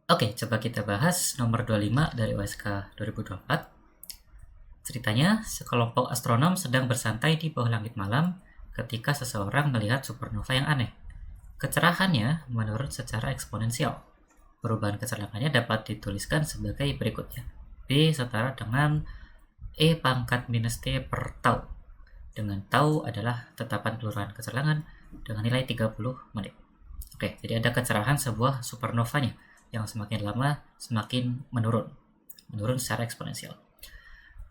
Oke, coba kita bahas nomor 25 dari USK 2024. Ceritanya, sekelompok astronom sedang bersantai di bawah langit malam ketika seseorang melihat supernova yang aneh. Kecerahannya menurun secara eksponensial. Perubahan kecerahannya dapat dituliskan sebagai berikutnya. B setara dengan E pangkat minus T per tau. Dengan tau adalah tetapan kelurahan kecerahan dengan nilai 30 menit. Oke, jadi ada kecerahan sebuah supernovanya yang semakin lama semakin menurun secara eksponensial.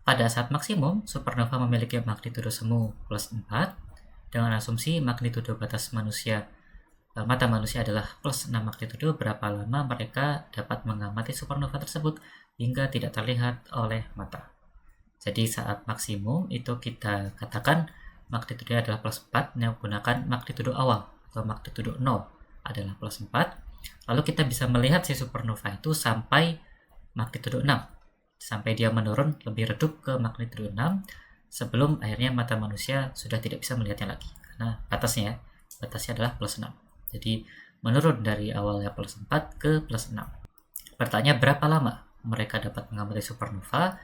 Pada saat maksimum, supernova memiliki magnitudo semu plus 4 dengan asumsi magnitudo batas mata manusia adalah plus 6 magnitudo. Berapa lama mereka dapat mengamati supernova tersebut hingga tidak terlihat oleh mata. Jadi saat maksimum itu kita katakan magnitudo adalah plus 4 yang menggunakan magnitudo awal atau magnitudo 0 adalah plus 4. Lalu kita bisa melihat si supernova itu sampai magnitudo 6. Sampai dia menurun lebih redup ke magnitudo 6 sebelum akhirnya mata manusia sudah tidak bisa melihatnya lagi. Karena batasnya adalah plus 6. Jadi menurun dari awalnya plus 4 ke plus 6. Pertanyaan berapa lama mereka dapat mengamati supernova?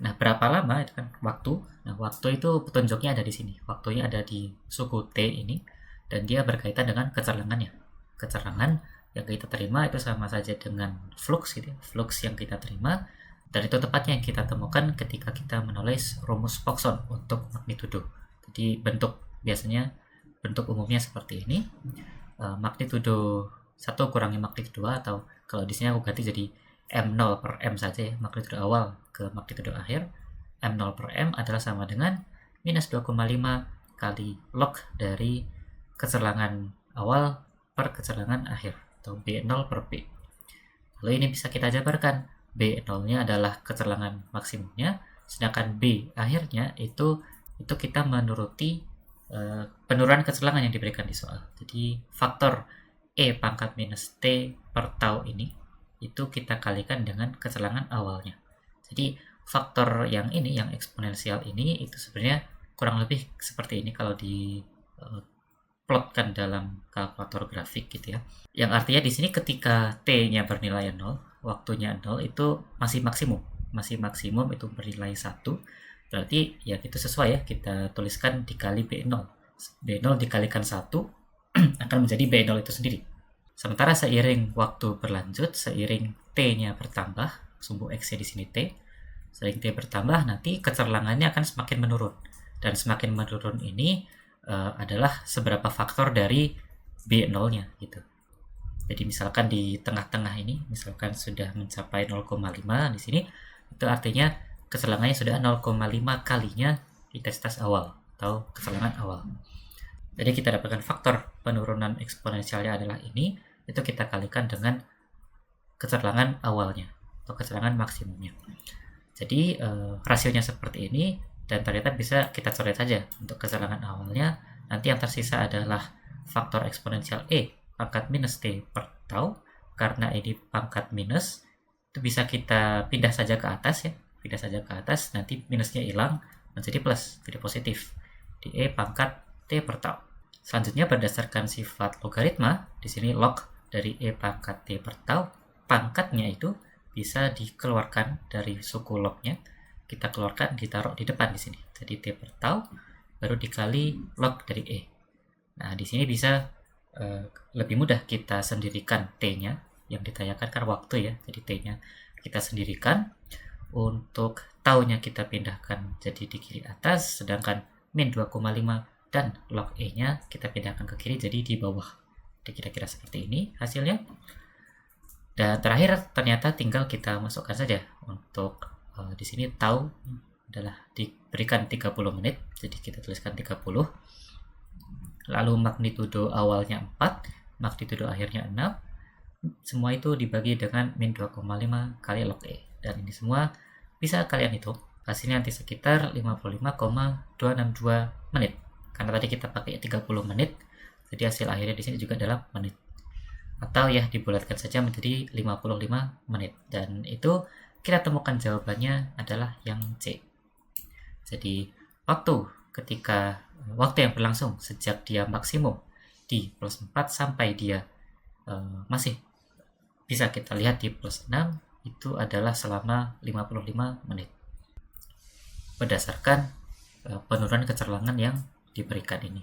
Nah, berapa lama itu kan waktu. Nah, waktu itu petunjuknya ada di sini. Waktunya ada di suku T ini dan dia berkaitan dengan kecerangannya. Kecerangan yang kita terima itu sama saja dengan flux gitu ya. Flux yang kita terima dan itu tepatnya yang kita temukan ketika kita menulis rumus Poisson untuk magnitudo. Jadi biasanya bentuk umumnya seperti ini. Magnitudo 1 kurangi magnitudo 2 atau kalau di sini aku ganti jadi M0 per M saja ya, magnitudo awal ke magnitudo akhir. M0 per M adalah sama dengan minus 2,5 kali log dari kecerangan awal per kecerangan akhir atau B0 per B. Lalu ini bisa kita jabarkan. B0-nya adalah kecerangan maksimumnya, sedangkan B akhirnya itu kita menuruti penurunan kecerangan yang diberikan di soal. Jadi faktor E pangkat minus T per tau ini itu kita kalikan dengan kecerangan awalnya. Jadi faktor yang ini, yang eksponensial ini itu sebenarnya kurang lebih seperti ini kalau di plotkan dalam kalkulator grafik gitu ya. Yang artinya di sini ketika T-nya bernilai 0, waktunya 0 itu masih maksimum itu bernilai 1. Berarti ya itu sesuai ya, kita tuliskan dikali B0. B0 dikalikan 1 akan menjadi B0 itu sendiri. Sementara seiring waktu berlanjut, seiring T-nya bertambah, sumbu X-nya di sini T, seiring T bertambah nanti kecerangannya akan semakin menurun. Dan semakin menurun ini adalah seberapa faktor dari B0-nya gitu. Jadi misalkan di tengah-tengah ini, misalkan sudah mencapai 0,5 di sini, itu artinya kecerangannya sudah 0,5 kalinya intensitas awal atau kecerangan awal. Jadi kita dapatkan faktor penurunan eksponensialnya adalah ini, itu kita kalikan dengan kecerangan awalnya atau kecerangan maksimumnya. Jadi rasionya seperti ini dan ternyata bisa kita coret saja untuk kecerangan awalnya. Nanti yang tersisa adalah faktor eksponensial E pangkat minus T per tau. Karena ini pangkat minus, itu bisa kita pindah saja ke atas ya. Pindah saja ke atas, nanti minusnya hilang menjadi plus, jadi positif. Di E pangkat T per tau. Selanjutnya berdasarkan sifat logaritma, di sini log dari E pangkat T per tau, pangkatnya itu bisa dikeluarkan dari suku lognya, kita keluarkan, ditaruh di depan di sini. Jadi T per tau baru dikali log dari E. Nah, di sini bisa lebih mudah kita sendirikan T-nya yang ditanyakan kan waktu ya. Jadi T-nya kita sendirikan. Untuk taunya kita pindahkan jadi di kiri atas, sedangkan min 2,5 dan log E-nya kita pindahkan ke kiri jadi di bawah. Jadi kira-kira seperti ini hasilnya. Dan terakhir ternyata tinggal kita masukkan saja untuk di sini tau adalah diberikan 30 menit, jadi kita tuliskan 30. Lalu magnitudo awalnya 4, magnitudo akhirnya 6. Semua itu dibagi dengan min 2,5 kali log E. Dan ini semua bisa kalian hitung. Hasilnya nanti sekitar 55,262 menit. Karena tadi kita pakai 30 menit, jadi hasil akhirnya di sini juga adalah menit. Atau ya dibulatkan saja menjadi 55 menit. Dan itu kita temukan jawabannya adalah yang C. Jadi waktu yang berlangsung sejak dia maksimum di plus 4 sampai dia masih bisa kita lihat di plus 6 itu adalah selama 55 menit berdasarkan penurunan kecerlangan yang diberikan ini.